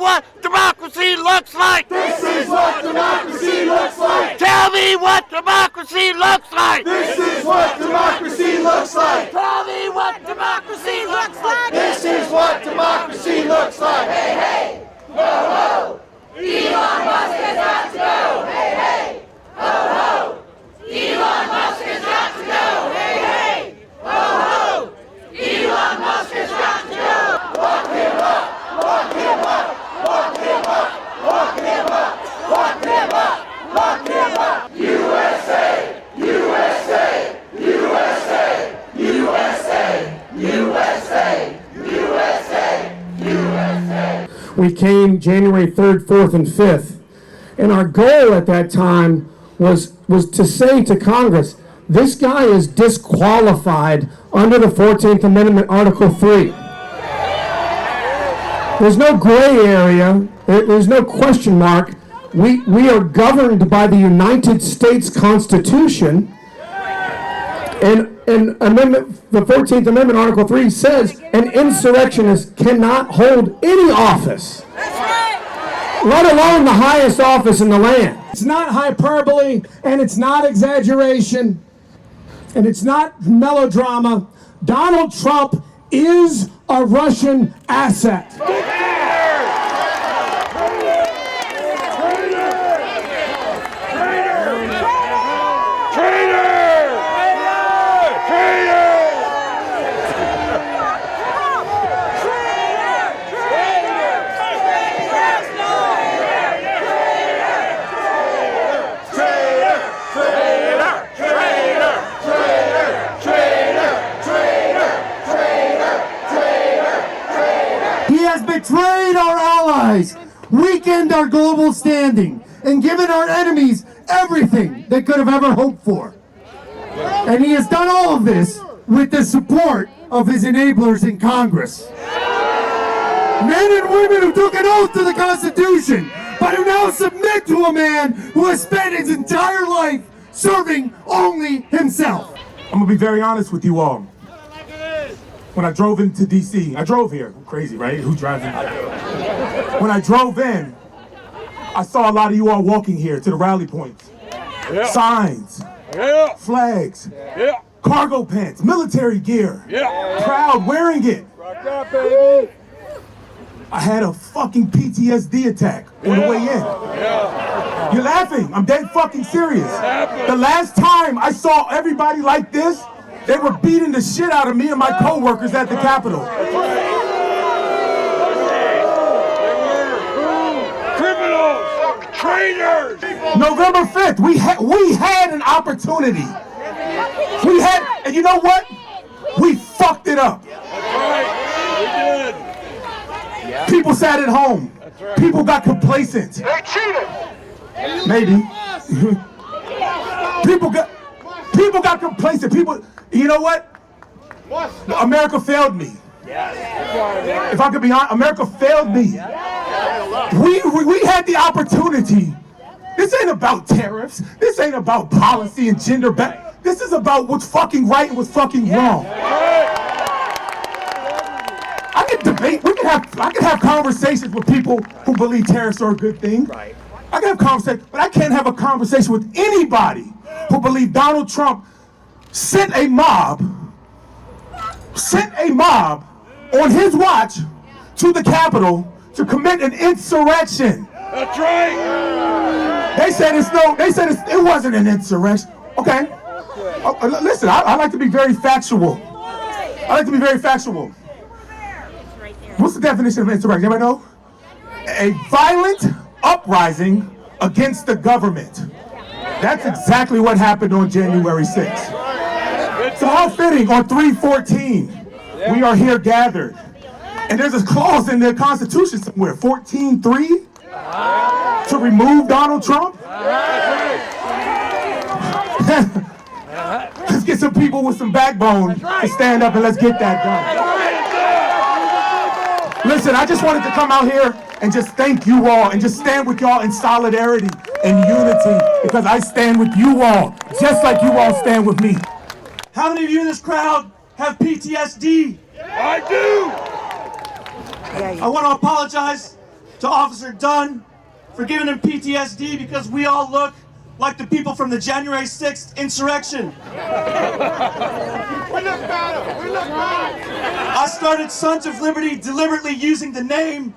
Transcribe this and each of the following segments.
what democracy looks like. This is what democracy looks like. Tell me what democracy looks like. This is what democracy looks like. Tell me what democracy looks like. This is what democracy looks like. Hey, hey, ho, ho. Elon Musk has got to go. Hey, hey, ho, ho. Elon Musk has got to go. Hey, hey, ho, ho. Elon Musk has got to go. Lock him up. Lock him up. Lock him up. Lock him up. Lock him up. Lock him up. USA. USA. USA. USA. USA. USA. USA. We came January 3rd, 4th, and 5th. And our goal at that time was to say to Congress, this guy is disqualified under the 14th Amendment, Article 3. There's no gray area. There's no question mark. We are governed by the United States Constitution. And the 14th Amendment, Article 3 says an insurrectionist cannot hold any office, let alone the highest office in the land. It's not hyperbole, and it's not exaggeration, and it's not melodrama. Donald Trump is a Russian asset. Betrayed our allies, weakened our global standing, and given our enemies everything they could have ever hoped for. And he has done all of this with the support of his enablers in Congress. Men and women who took an oath to the Constitution, but who now submit to a man who has spent his entire life serving only himself. I'm gonna be very honest with you all. When I drove into DC, I drove here. Crazy, right? Who drives in? When I drove in, I saw a lot of you all walking here to the rally points. Yeah. Signs, yeah. Flags, yeah. Cargo pants, military gear. Yeah. Proud wearing it. Rock that, baby. I had a fucking PTSD attack on the way in. Yeah. You're laughing. I'm dead fucking serious. The last time I saw everybody like this, they were beating the shit out of me and my coworkers at the Capitol. They were criminals, traitors. November 5th, we had an opportunity. We had, and you know what? We fucked it up. That's right. We did. People sat at home. Right. People got complacent. They cheated. Maybe. People got complacent. You know what? America failed me. If I could be honest, America failed me. We had the opportunity. This ain't about tariffs. This ain't about policy and gender. This is about what's fucking right and what's fucking wrong. I can debate. I can have conversations with people who believe tariffs are a good thing. I can have conversations, but I can't have a conversation with anybody who believe Donald Trump sent a mob on his watch to the Capitol to commit an insurrection. That's right. They said it wasn't an insurrection. Okay. Listen, I like to be very factual. What's the definition of insurrection? Anybody know? A violent uprising against the government. That's exactly what happened on January 6th. So how fitting, on 3/14, we are here gathered. And there's a clause in the Constitution somewhere, 14.3, to remove Donald Trump. Let's get some people with some backbone to stand up and let's get that done. Listen, I just wanted to come out here and just thank you all and just stand with y'all in solidarity and unity, because I stand with you all, just like you all stand with me. How many of you in this crowd have PTSD? I do. I want to apologize to Officer Dunn for giving him PTSD because we all look like the people from the January 6th insurrection. We look better. We look better. I started Sons of Liberty deliberately using the name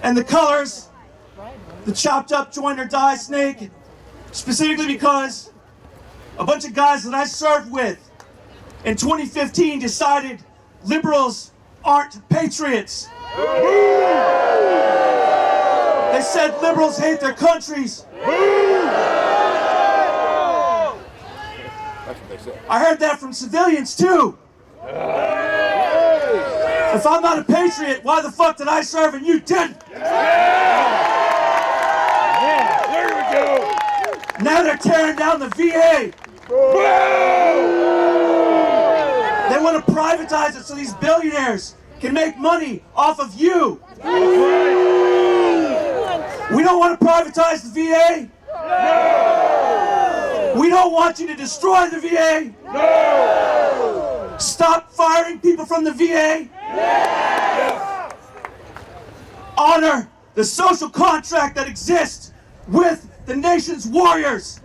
and the colors, the chopped up join or die snake, specifically because a bunch of guys that I served with in 2015 decided liberals aren't patriots. They said liberals hate their countries. I heard that from civilians too. If I'm not a patriot, why the fuck did I serve and you didn't? There we go. Now they're tearing down the VA. They want to privatize it so these billionaires can make money off of you. We don't want to privatize the VA. No. We don't want you to destroy the VA. No. Stop firing people from the VA. Yes. Honor the social contract that exists with the nation's warriors.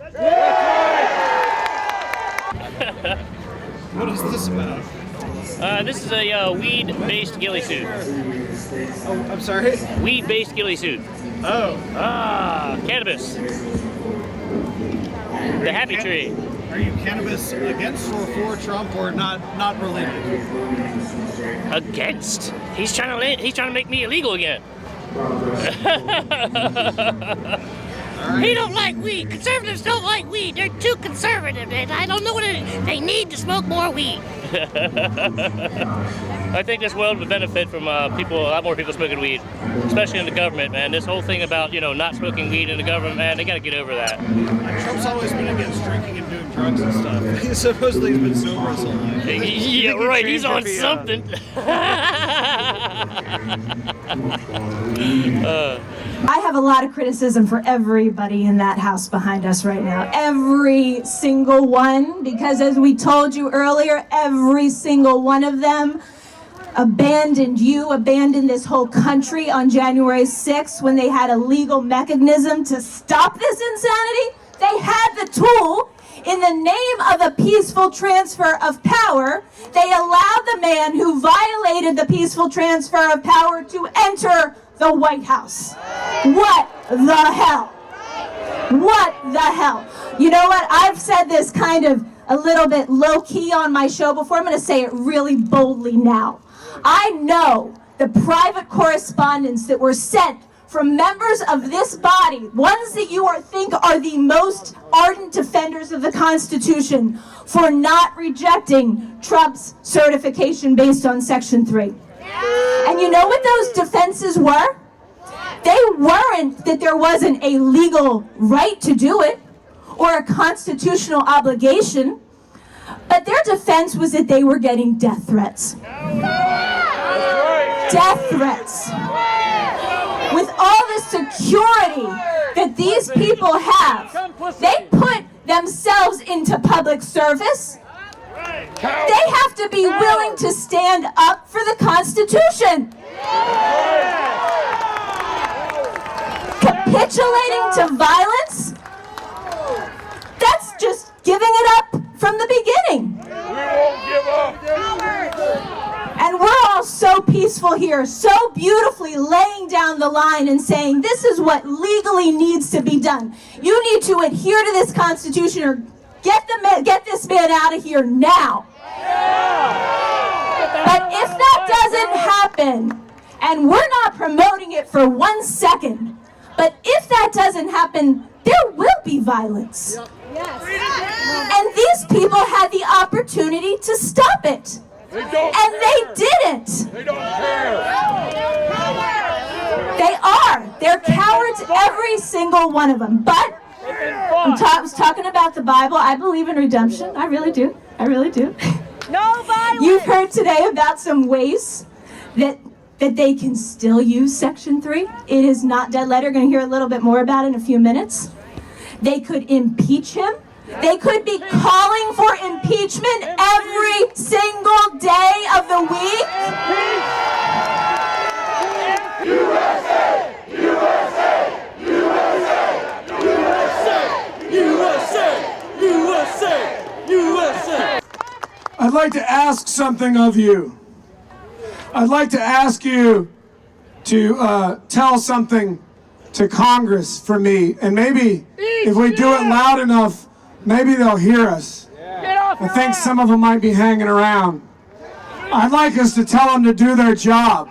What is this about? This is a weed-based ghillie suit. Oh, I'm sorry? Weed-based ghillie suit. Oh. Cannabis. The happy tree. Are you cannabis against or for Trump or not related? Against. He's trying to make me illegal again. He don't like weed. Conservatives don't like weed. They're too conservative, and I don't know what it is. They need to smoke more weed. I think this world would benefit from a lot more people smoking weed, especially in the government, man. This whole thing about, not smoking weed in the government, man, they gotta get over that. Trump's always been against drinking and doing drugs and stuff. Supposedly he's been sober his whole life. Yeah, right, he's on something. I have a lot of criticism for everybody in that house behind us right now. Every single one, because as we told you earlier, every single one of them abandoned this whole country on January 6th when they had a legal mechanism to stop this insanity. They had the tool. In the name of a peaceful transfer of power, they allowed the man who violated the peaceful transfer of power to enter the White House. What the hell? What the hell? You know what? I've said this kind of a little bit low-key on my show before. I'm going to say it really boldly now. I know the private correspondence that were sent from members of this body, ones that you think are the most ardent defenders of the Constitution, for not rejecting Trump's certification based on Section 3. And you know what those defenses were? They weren't that there wasn't a legal right to do it or a constitutional obligation, but their defense was that they were getting death threats. Death threats. With all the security that these people have, they put themselves into public service. They have to be willing to stand up for the Constitution. Capitulating to violence? That's just giving it up from the beginning. We won't give up. And we're all so peaceful here, so beautifully laying down the line and saying, this is what legally needs to be done. You need to adhere to this Constitution or get this man out of here now. But if that doesn't happen, and we're not promoting it for 1 second, but if that doesn't happen, there will be violence. And these people had the opportunity to stop it. And they didn't. They don't care. They are. They're cowards, every single one of them. But I was talking about the Bible. I believe in redemption. I really do. I really do. No violence. You've heard today about some ways that they can still use Section 3. It is not dead letter. You're going to hear a little bit more about it in a few minutes. They could impeach him. They could be calling for impeachment every single day of the week. USA! like to ask something of you. I'd like to ask you to tell something to Congress for me, and maybe if we do it loud enough, maybe they'll hear us. I think some of them might be hanging around. I'd like us to tell them to do their job.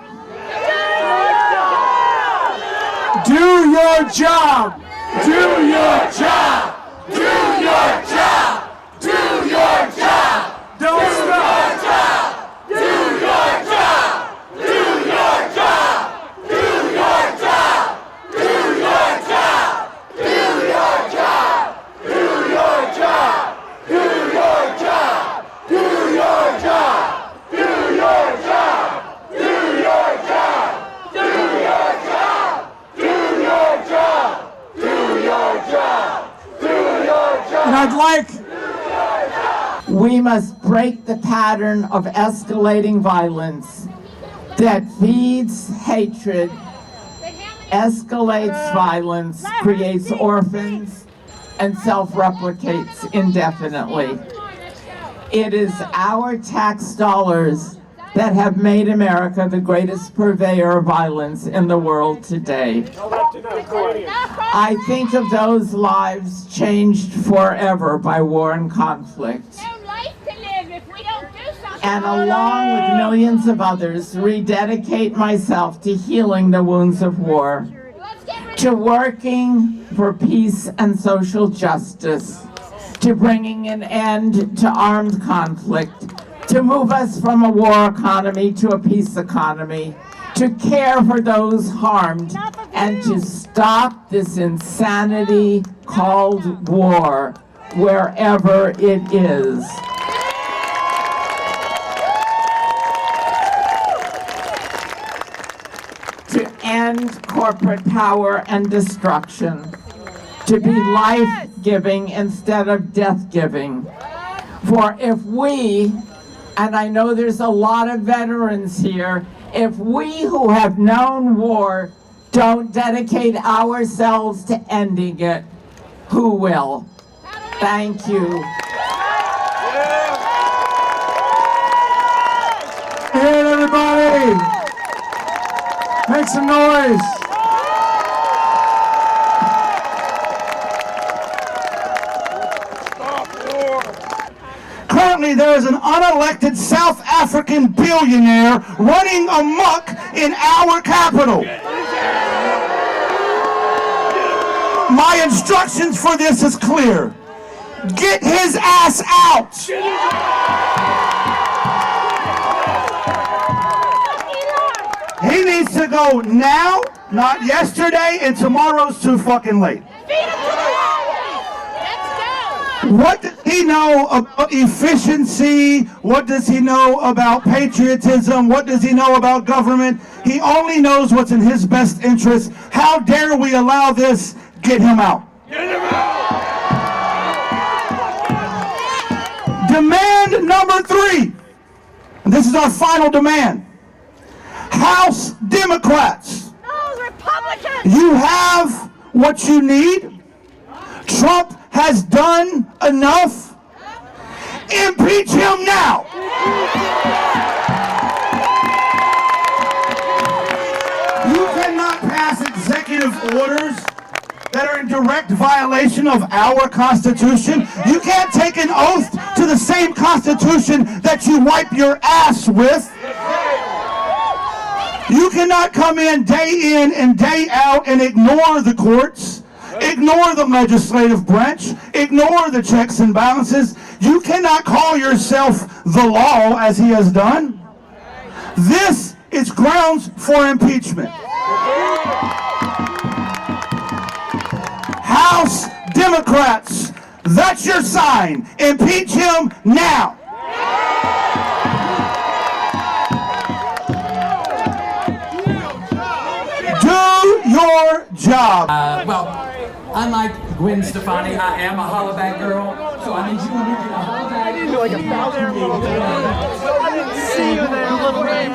Do your job. Do your job. Do your job. Do your job. Don't stop. Do your job. Do your job. Do your job. Do your job. Do your job. Do your job. Do your job. Do your job. Do your job. Do your job. Do your job. Do your job. Do your job. Do your job. And I'd like. We must break the pattern of escalating violence that feeds hatred, escalates violence, creates orphans, and self-replicates indefinitely. It is our tax dollars that have made America the greatest purveyor of violence in the world today. I think of those lives changed forever by war and conflict. And along with millions of others, rededicate myself to healing the wounds of war, to working for peace and social justice, to bringing an end to armed conflict, to move us from a war economy to a peace economy, to care for those harmed, and to stop this insanity called war wherever it is. To end corporate power and destruction, to be life-giving instead of death-giving. For if we, and I know there's a lot of veterans here, if we who have known war don't dedicate ourselves to ending it, who will? Thank you. Hey, everybody! Make some noise! Currently, there is an unelected South African billionaire running amok in our capital. My instructions for this is clear. Get his ass out! He needs to go now, not yesterday, and tomorrow's too fucking late. What does he know about efficiency? What does he know about patriotism? What does he know about government? He only knows what's in his best interest. How dare we allow this? Get him out. Get him out! Demand number 3. And this is our final demand. House Democrats. No, Republicans! You have what you need. Trump has done enough. Impeach him now. You cannot pass executive orders that are in direct violation of our Constitution. You can't take an oath to the same Constitution that you wipe your ass with. You cannot come in and day out and ignore the courts, ignore the legislative branch, ignore the checks and balances. You cannot call yourself the law as he has done. This is grounds for impeachment. House Democrats, that's your sign. Impeach him now. Do your job. Well, unlike Gwen Stefani, I am a hollaback girl, so I need you to make it a hollaback. Like 1,000 people there. I didn't see you there, little man.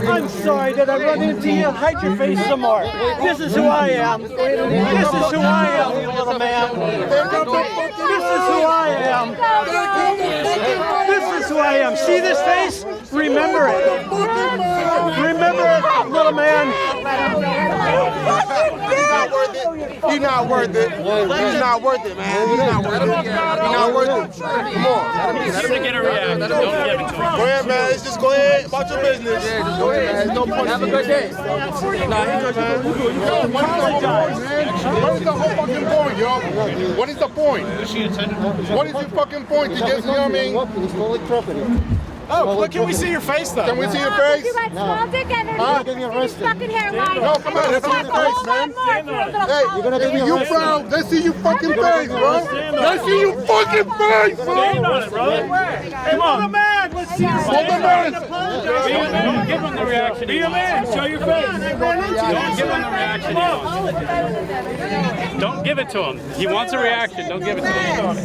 I'm sorry, did I run into you? Hide your face some more. This is who I am. This is who I am, you little man. This is who I am. This is who I am. See this face? Remember it. Remember it, little man. He's not worth it. He's not worth it, man. He's not worth it. He's not worth it. Come on. Let him get a reaction. Don't give it to him. Go ahead, man. Let's just go ahead about your business. Yeah, just go ahead. There's no point. Have a good day. What is the whole fucking point, yo? What is the point? What is your fucking point? To just, you know what I mean? It's public property. Oh, but can we see your face, though? Can we see your face? You got small dick energy. You're getting arrested. Fucking hairline. No, come on, let's see your face, man. Hey, You're gonna get me you arrested. proud? Let's see your fucking face, bro. Let's see your fucking face, bro. Stand on it, bro. Come on. Man, let's see your face. Give him the reaction. Be a man. Show your face. Don't give him the reaction. Don't give it to him. He wants a reaction. Don't give it to him.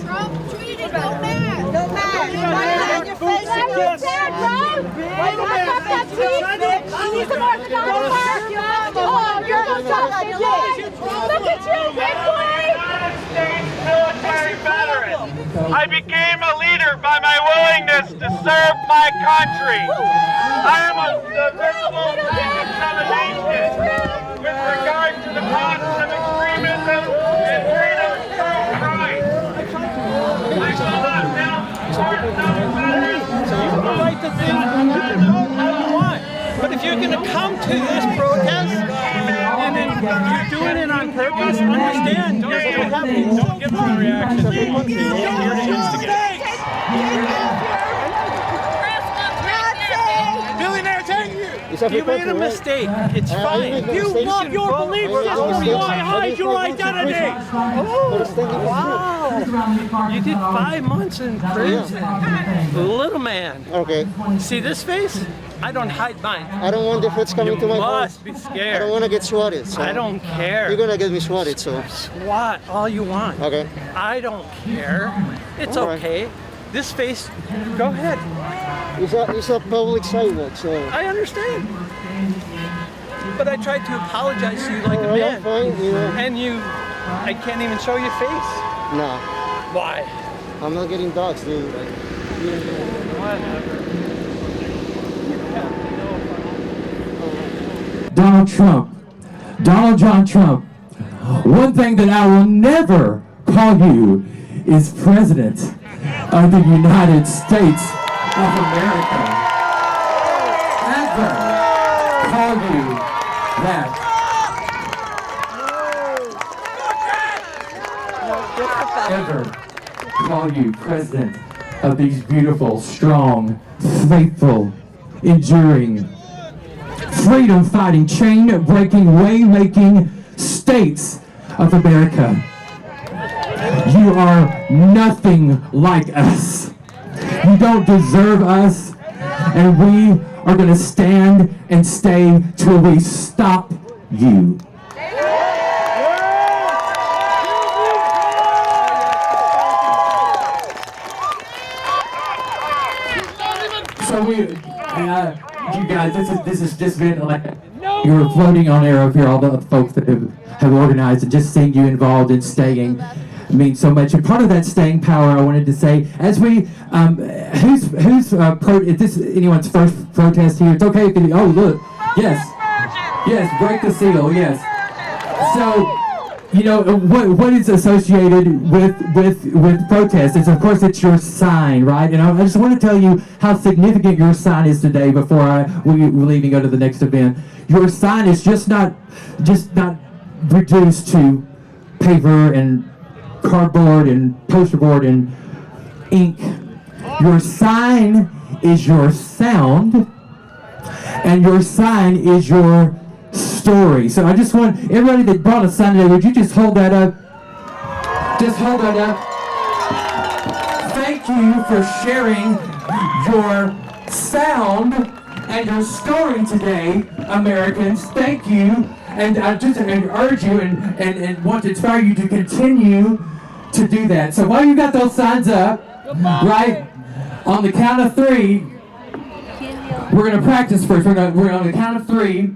No man. Your face is sad, bro. Why you fuck up that teeth? You need some orthodontic work. Oh, you're so tough. Look at you, big boy. Military veteran. I became a leader by my willingness to serve my country. I am a visible dissemination with regard to the causes of extremism and freedom from crime. I will not now support non-veterans. You have the right to think and vote how you want. But if you're going to come to this protest and then you're doing it on purpose, understand. Don't give them a reaction. You're to instigate. Billionaire, take you. You made a mistake. It's fine. You love your belief system. Why hide your identity? Oh, wow. You did 5 months in prison. Little man. Okay. See this face? I don't hide mine. I don't want the feds coming to my You house. must be scared. I don't want to get swatted. So I don't care. You're gonna get me swatted, so. Swat all you want. Okay. I don't care. It's All right. okay. This face, go ahead. It's a public sidewalk, so. I understand. But I tried to apologize to you like a man. I'm fine, you know. And I can't even show your face. No. Why? I'm not getting dogs, dude. Whatever. Donald Trump, Donald John Trump, one thing that I will never call you is President of the United States of America. Ever call you that. Ever call you President of these beautiful, strong, faithful, enduring, freedom-fighting, chain-breaking, way-making states of America. You are nothing like us. You don't deserve us, and we are going to stand and stay till we stop you. So you guys, this has just been like you're floating on air up here. All the folks that have organized, and just seeing you involved in staying means so much. And part of that staying power, I wanted to say, as we is this anyone's first protest here? It's okay if you. Oh look, yes, break the seal, yes. So. You know, what is associated with protest is, of course, it's your sign, right? And I just want to tell you how significant your sign is today before we leave and go to the next event. Your sign is just not reduced to paper and cardboard and poster board and ink. Your sign is your sound, and your sign is your story. So I just want everybody that brought a sign today, would you just hold that up? Just hold that up. Thank you for sharing your sound and your story today, Americans. Thank you. And I just urge you and want to inspire you to continue to do that. So while you got those signs up, right, on the count of 3, we're going to practice first. We're on the count of 3.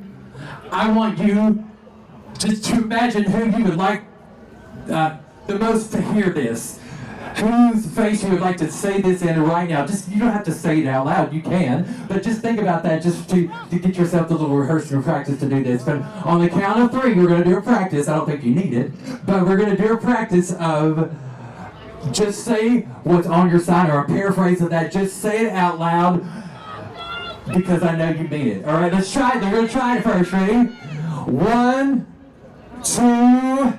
I want you just to imagine who you would like the most to hear this. whose face you would like to say this in right now. Just, you don't have to say it out loud, you can, but just think about that just to get yourself a little rehearsal and practice to do this. But on the count of 3, we're going to do a practice. I don't think you need it, but we're going to do a practice of just say what's on your sign, or a paraphrase of that. Just say it out loud, because I know you mean it. All right, let's try it. We're going to try it first. Ready? 1, 2,